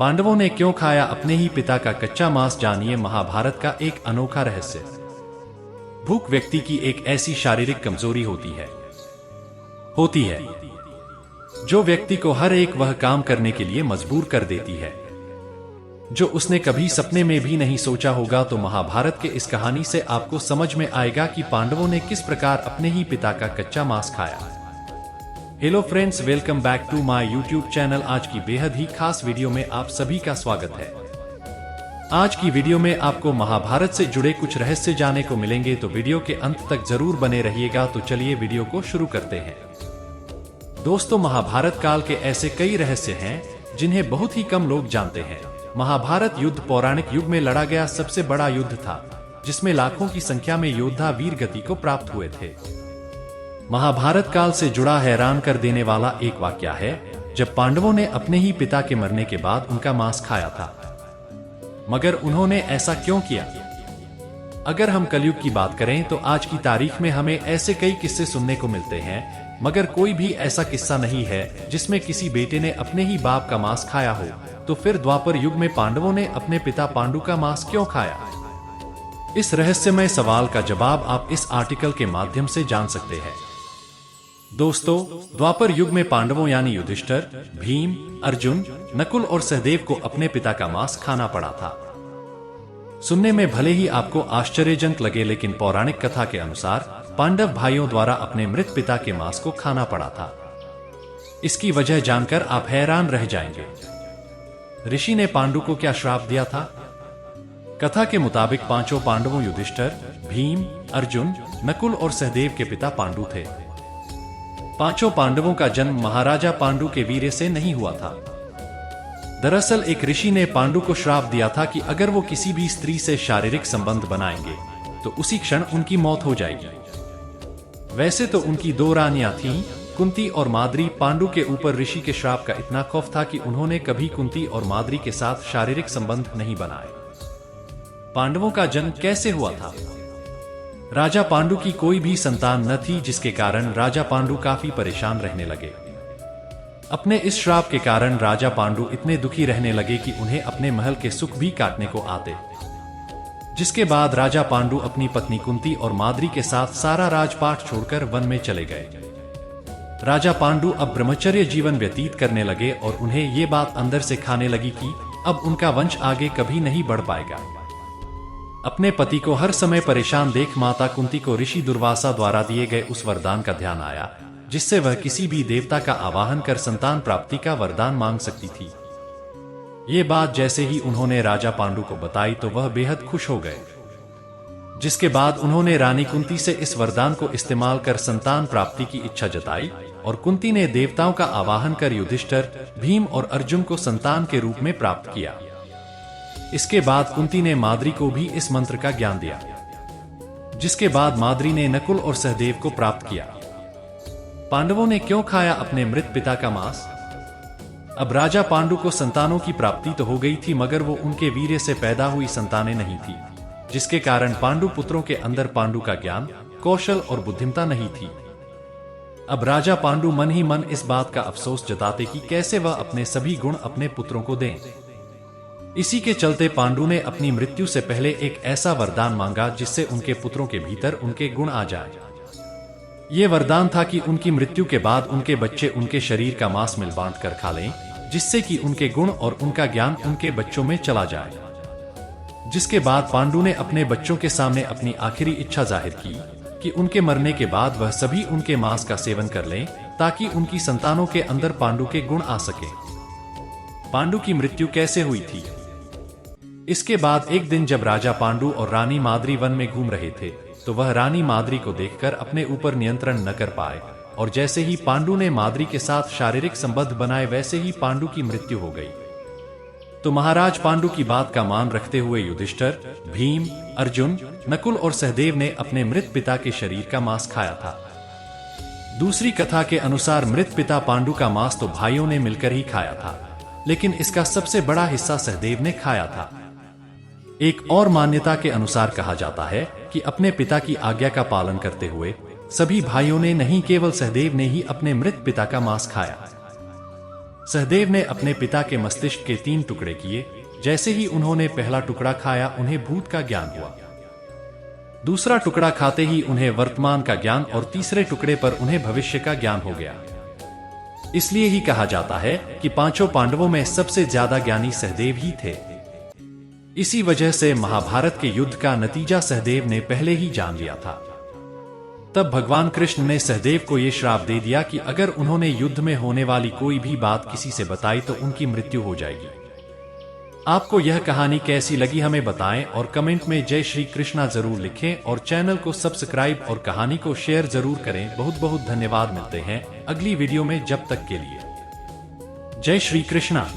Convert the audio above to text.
पांडवों ने क्यों खाया अपने ही पिता का कच्चा मांस, जानिए महाभारत का एक अनोखा रहस्य। भूख व्यक्ति की एक ऐसी शारीरिक कमजोरी होती है जो व्यक्ति को हर एक वह काम करने के लिए मजबूर कर देती है जो उसने कभी सपने में भी नहीं सोचा होगा। तो महाभारत के इस कहानी से आपको समझ में आएगा कि पांडवों ने किस प्रकार अपने ही पिता का कच्चा मांस खाया। Hello friends, welcome back to my YouTube channel. आज की बेहद ही खास वीडियो में आप सभी का स्वागत है। आज की वीडियो में आपको महाभारत से जुड़े कुछ रहस्य जानने को मिलेंगे, तो वीडियो के अंत तक जरूर बने रहिएगा। तो चलिए वीडियो को शुरू करते हैं। दोस्तों, महाभारत काल के ऐसे कई रहस्य हैं जिन्हें बहुत ही कम लोग जानते हैं। महाभारत युद्ध पौराणिक युग में लड़ा गया सबसे बड़ा युद्ध था, जिसमें लाखों की संख्या में योद्धा वीर गति को प्राप्त हुए थे। महाभारत काल से जुड़ा हैरान कर देने वाला एक वाकया है जब पांडवों ने अपने ही पिता के मरने के बाद उनका मांस खाया था। मगर उन्होंने ऐसा क्यों किया? अगर हम कलयुग की बात करें तो आज की तारीख में हमें ऐसे कई किस्से सुनने को मिलते हैं, मगर कोई भी ऐसा किस्सा नहीं है जिसमें किसी बेटे ने अपने ही बाप का मांस खाया हो। तो फिर द्वापर युग में पांडवों ने अपने पिता पांडु का मांस क्यों खाया? इस रहस्यमय सवाल का जवाब आप इस आर्टिकल के माध्यम से जान सकते हैं। दोस्तों, द्वापर युग में पांडवों यानी युधिष्ठिर, भीम, अर्जुन, नकुल और सहदेव को अपने पिता का मांस खाना पड़ा था। सुनने में भले ही आपको आश्चर्यजनक लगे, लेकिन पौराणिक कथा के अनुसार पांडव भाइयों द्वारा अपने मृत पिता के मांस को खाना पड़ा था। इसकी वजह जानकर आप हैरान रह जाएंगे। ऋषि ने पांडु को क्या श्राप दिया था? कथा के मुताबिक पांचों पांडवों युधिष्ठिर, भीम, अर्जुन, नकुल और सहदेव के पिता पांडु थे। पांचों पांडवों का जन्म महाराजा पांडु के वीर्य से नहीं हुआ था। दरअसल एक ऋषि ने पांडु को श्राप दिया था कि अगर वो किसी भी स्त्री से शारीरिक संबंध बनाएंगे तो उसी क्षण उनकी मौत हो जाएगी। वैसे तो उनकी दो रानियां थीं, कुंती और माद्री। पांडु के ऊपर ऋषि के श्राप का इतना खौफ था कि उन्होंने कभी कुंती और माद्री के साथ शारीरिक संबंध नहीं बनाए। पांडवों का जन्म कैसे हुआ था? राजा पांडु की कोई भी संतान न थी, जिसके कारण राजा पांडु काफी परेशान रहने लगे। अपने इस श्राप के कारण राजा पांडु इतने दुखी रहने लगे कि उन्हें अपने महल के सुख भी काटने को आते। जिसके बाद राजा पांडु अपनी पत्नी कुंती और माद्री के साथ सारा राजपाट छोड़कर वन में चले गए। राजा पांडु अब ब्रह्मचर्य जीवन व्यतीत करने लगे और उन्हें ये बात अंदर से खाने लगी कि अब उनका वंश आगे कभी नहीं बढ़ पाएगा। अपने पति को हर समय परेशान देख माता कुंती को ऋषि दुर्वासा द्वारा दिए गए उस वरदान का ध्यान आया, जिससे वह किसी भी देवता का आवाहन कर संतान प्राप्ति का वरदान मांग सकती थी। ये बात जैसे ही उन्होंने राजा पांडु को बताई तो वह बेहद खुश हो गए। जिसके बाद उन्होंने रानी कुंती से इस वरदान को इस्तेमाल कर संतान प्राप्ति की इच्छा जताई और कुंती ने देवताओं का आवाहन कर युधिष्ठिर, भीम और अर्जुन को संतान के रूप में प्राप्त किया। इसके बाद कुंती ने माद्री को भी इस मंत्र का ज्ञान दिया, जिसके बाद माद्री ने नकुल और सहदेव को प्राप्त किया। पांडवों ने क्यों खाया अपने मृत पिता का मांस? अब राजा पांडु को संतानों की प्राप्ति तो हो गई थी, मगर वो उनके वीर्य से पैदा हुई संतानें नहीं थी, जिसके कारण पांडु पुत्रों के अंदर पांडु का ज्ञान, कौशल और बुद्धिमता नहीं थी। अब राजा पांडु मन ही मन इस बात का अफसोस जताते कि कैसे वह अपने सभी गुण अपने पुत्रों को दें। इसी के चलते पांडु ने अपनी मृत्यु से पहले एक ऐसा वरदान मांगा जिससे उनके पुत्रों के भीतर उनके गुण आ जाए। ये वरदान था कि उनकी मृत्यु के बाद उनके बच्चे उनके शरीर का मांस मिल बांट कर खा लें, जिससे कि उनके गुण और उनका ज्ञान उनके बच्चों में चला जाए। जिसके बाद पांडु ने अपने बच्चों के सामने अपनी आखिरी इच्छा जाहिर की कि उनके मरने के बाद वह सभी उनके मांस का सेवन कर लें, ताकि उनकी संतानों के अंदर पांडु के गुण आ सके। पांडु की मृत्यु कैसे हुई थी? इसके बाद एक दिन जब राजा पांडु और रानी माद्री वन में घूम रहे थे, तो वह रानी माद्री को देखकर अपने ऊपर नियंत्रण न कर पाए और जैसे ही पांडु ने माद्री के साथ शारीरिक संबंध बनाए, वैसे ही पांडु की मृत्यु हो गई। तो महाराज पांडु की बात का मान रखते हुए युधिष्ठिर, भीम, अर्जुन, नकुल और सहदेव ने अपने मृत पिता के शरीर का मांस खाया था। दूसरी कथा के अनुसार मृत पिता पांडु का मांस तो भाइयों ने मिलकर ही खाया था, लेकिन इसका सबसे बड़ा हिस्सा सहदेव ने खाया था। एक और मान्यता के अनुसार कहा जाता है कि अपने पिता की आज्ञा का पालन करते हुए सभी भाइयों ने, नहीं केवल सहदेव ने ही अपने मृत पिता का मांस खाया। सहदेव ने अपने पिता के मस्तिष्क के 3 टुकड़े किए। जैसे ही उन्होंने पहला टुकड़ा खाया, उन्हें भूत का ज्ञान हुआ। दूसरा टुकड़ा खाते ही उन्हें वर्तमान का ज्ञान और तीसरे टुकड़े पर उन्हें भविष्य का ज्ञान हो गया। इसलिए ही कहा जाता है कि 5 पांडवों में सबसे ज्यादा ज्ञानी सहदेव ही थे। इसी वजह से महाभारत के युद्ध का नतीजा सहदेव ने पहले ही जान लिया था। तब भगवान कृष्ण ने सहदेव को यह श्राप दे दिया कि अगर उन्होंने युद्ध में होने वाली कोई भी बात किसी से बताई तो उनकी मृत्यु हो जाएगी। आपको यह कहानी कैसी लगी हमें बताएं और कमेंट में जय श्री कृष्णा जरूर लिखें और चैनल को सब्सक्राइब और कहानी को शेयर जरूर करें। बहुत बहुत धन्यवाद। मिलते हैं अगली वीडियो में, जब तक के लिए जय श्री कृष्णा।